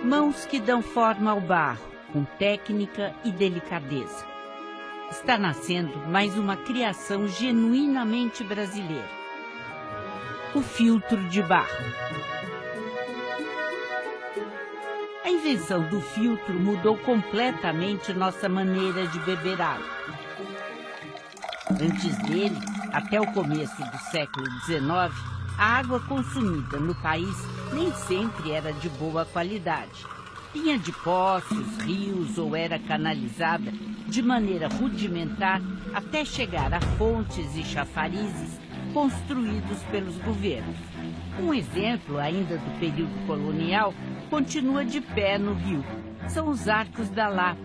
Mãos que dão forma ao barro, com técnica e delicadeza. Está nascendo mais uma criação genuinamente brasileira. O filtro de barro. A invenção do filtro mudou completamente nossa maneira de beber água. Antes dele, até o começo do século XIX, a água consumida no país nem sempre era de boa qualidade. Vinha de poços, rios ou era canalizada de maneira rudimentar até chegar a fontes e chafarizes construídos pelos governos. Um exemplo, ainda do período colonial, continua de pé no rio. São os Arcos da Lapa,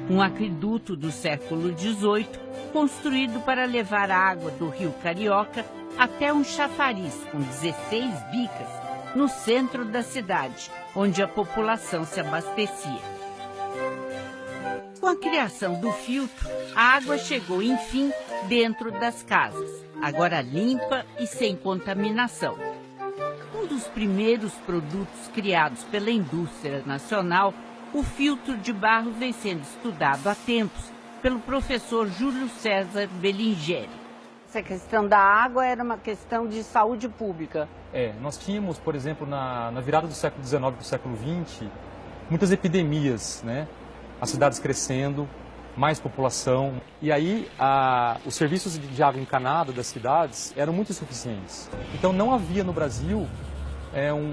um aqueduto do século XVIII, construído para levar a água do rio Carioca até um chafariz com 16 bicas no centro da cidade, onde a população se abastecia. Com a criação do filtro, a água chegou, enfim, dentro das casas, agora limpa e sem contaminação. Um dos primeiros produtos criados pela indústria nacional, o filtro de barro vem sendo estudado há tempos pelo professor Júlio César Bellingeri. Essa questão da água era uma questão de saúde pública. Nós tínhamos, por exemplo, na virada do século XIX para o século XX, muitas epidemias, né? As cidades crescendo, mais população. E aí, os serviços de água encanada das cidades eram muito insuficientes. Então, não havia no Brasil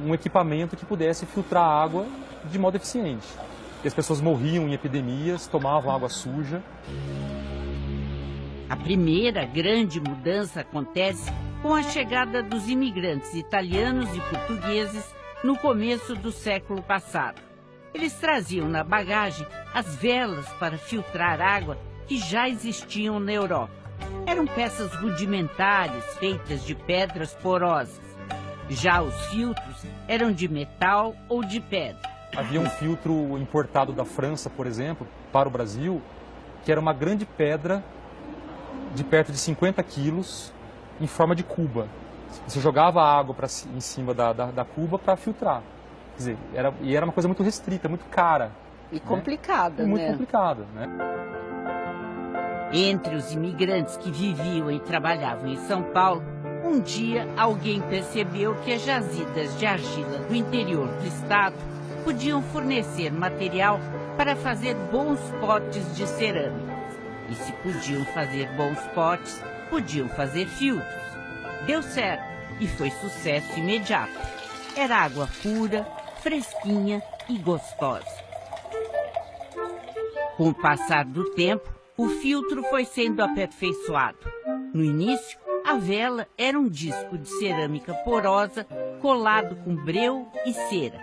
um equipamento que pudesse filtrar a água de modo eficiente. E as pessoas morriam em epidemias, tomavam água suja. A primeira grande mudança acontece com a chegada dos imigrantes italianos e portugueses no começo do século passado. Eles traziam na bagagem as velas para filtrar água que já existiam na Europa. Eram peças rudimentares feitas de pedras porosas. Já os filtros eram de metal ou de pedra. Havia um filtro importado da França, por exemplo, para o Brasil, que era uma grande pedra de perto de 50 quilos, em forma de cuba. Você jogava a água em cima da cuba para filtrar. Quer dizer, era uma coisa muito restrita, muito cara. E complicada, né? Muito complicada, né? Entre os imigrantes que viviam e trabalhavam em São Paulo, um dia alguém percebeu que as jazidas de argila do interior do estado podiam fornecer material para fazer bons potes de cerâmica. E se podiam fazer bons potes, podiam fazer filtros. Deu certo e foi sucesso imediato. Era água pura, fresquinha e gostosa. Com o passar do tempo, o filtro foi sendo aperfeiçoado. No início, a vela era um disco de cerâmica porosa colado com breu e cera.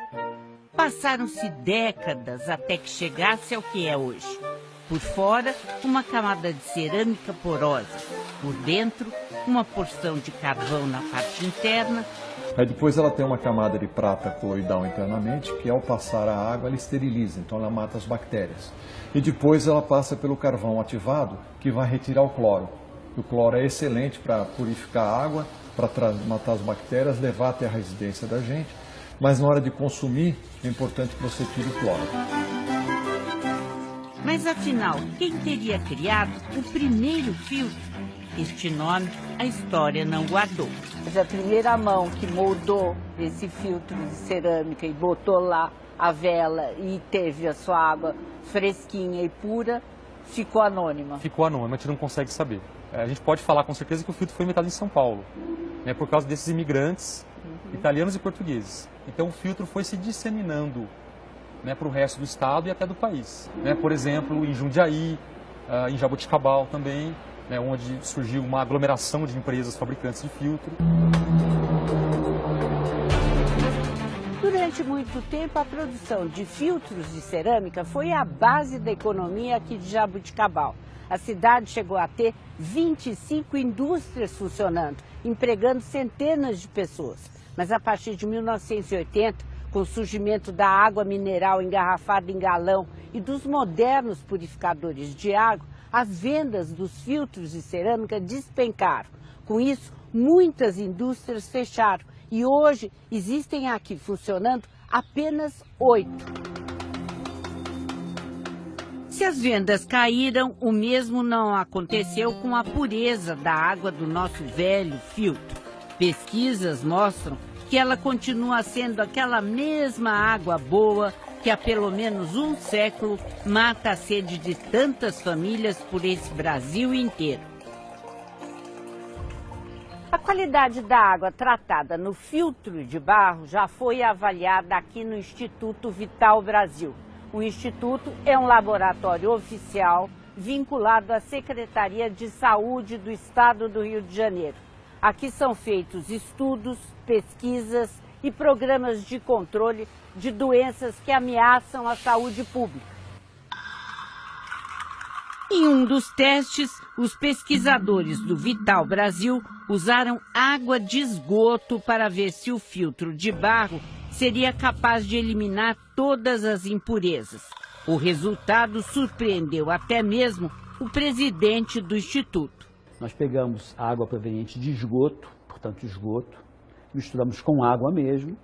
Passaram-se décadas até que chegasse ao que é hoje. Por fora, uma camada de cerâmica porosa. Por dentro, uma porção de carvão na parte interna. Aí depois ela tem uma camada de prata coloidal internamente, que ao passar a água ela esteriliza, então ela mata as bactérias. E depois ela passa pelo carvão ativado, que vai retirar o cloro. O cloro é excelente para purificar a água, para matar as bactérias, levar até a residência da gente. Mas na hora de consumir, é importante que você tire o cloro. Mas afinal, quem teria criado o primeiro filtro? Este nome a história não guardou. Mas a primeira mão que moldou esse filtro de cerâmica e botou lá a vela e teve a sua água fresquinha e pura, ficou anônima. Ficou anônima, a gente não consegue saber. A gente pode falar com certeza que o filtro foi inventado em São Paulo, né, por causa desses imigrantes italianos e portugueses. Então o filtro foi se disseminando, né, para o resto do estado e até do país. Né? Por exemplo, em Jundiaí, em Jaboticabal também, né, onde surgiu uma aglomeração de empresas fabricantes de filtro. Durante muito tempo, a produção de filtros de cerâmica foi a base da economia aqui de Jaboticabal. A cidade chegou a ter 25 indústrias funcionando, empregando centenas de pessoas. Mas a partir de 1980, com o surgimento da água mineral engarrafada em galão e dos modernos purificadores de água, as vendas dos filtros de cerâmica despencaram. Com isso, muitas indústrias fecharam e hoje existem aqui funcionando apenas 8. Se as vendas caíram, o mesmo não aconteceu com a pureza da água do nosso velho filtro. Pesquisas mostram que ela continua sendo aquela mesma água boa que há pelo menos um século mata a sede de tantas famílias por esse Brasil inteiro. A qualidade da água tratada no filtro de barro já foi avaliada aqui no Instituto Vital Brasil. O Instituto é um laboratório oficial vinculado à Secretaria de Saúde do Estado do Rio de Janeiro. Aqui são feitos estudos, pesquisas e programas de controle de doenças que ameaçam a saúde pública. Em um dos testes, os pesquisadores do Vital Brasil usaram água de esgoto para ver se o filtro de barro seria capaz de eliminar todas as impurezas. O resultado surpreendeu até mesmo o presidente do Instituto. Nós pegamos a água proveniente de esgoto, portanto esgoto, misturamos com água mesmo,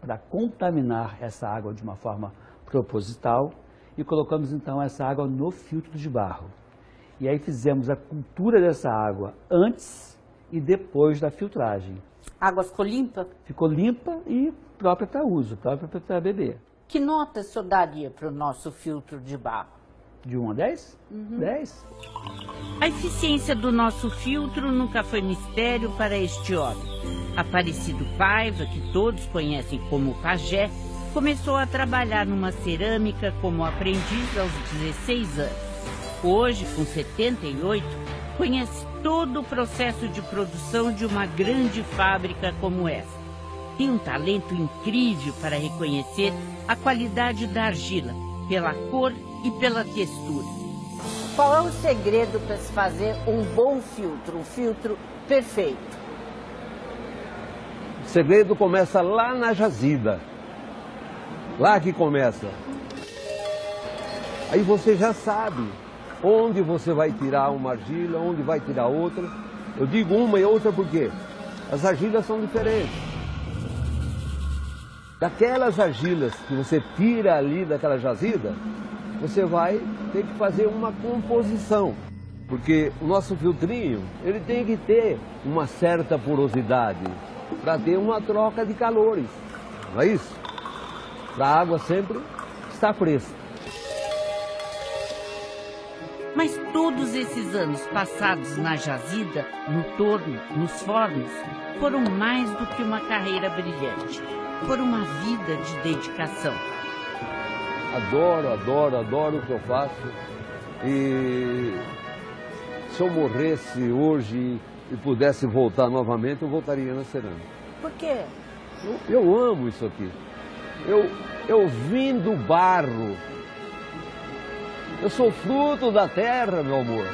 para contaminar essa água de uma forma proposital e colocamos então essa água no filtro de barro. E aí fizemos a cultura dessa água antes e depois da filtragem. A água ficou limpa? Ficou limpa e própria para uso, própria para beber. Que nota o senhor daria para o nosso filtro de barro? De 1 a 10? 10. A eficiência do nosso filtro nunca foi mistério para este homem. Aparecido Paiva, que todos conhecem como Pajé, começou a trabalhar numa cerâmica como aprendiz aos 16 anos. Hoje, com 78, conhece todo o processo de produção de uma grande fábrica como essa. Tem um talento incrível para reconhecer a qualidade da argila, pela cor e pela textura. Qual é o segredo para se fazer um bom filtro, um filtro perfeito? O segredo começa lá na jazida. Lá que começa. Aí você já sabe onde você vai tirar uma argila, onde vai tirar outra. Eu digo uma e outra porque as argilas são diferentes. Daquelas argilas que você tira ali daquela jazida, você vai ter que fazer uma composição. Porque o nosso filtrinho, ele tem que ter uma certa porosidade para ter uma troca de calores. Não é isso? Para a água sempre estar fresca. Mas todos esses anos passados na jazida, no torno, nos fornos, foram mais do que uma carreira brilhante. Foram uma vida de dedicação. Adoro, adoro, adoro o que eu faço. E se eu morresse hoje e pudesse voltar novamente, eu voltaria na cerâmica. Por quê? Eu amo isso aqui. Eu vim do barro. Eu sou fruto da terra, meu amor.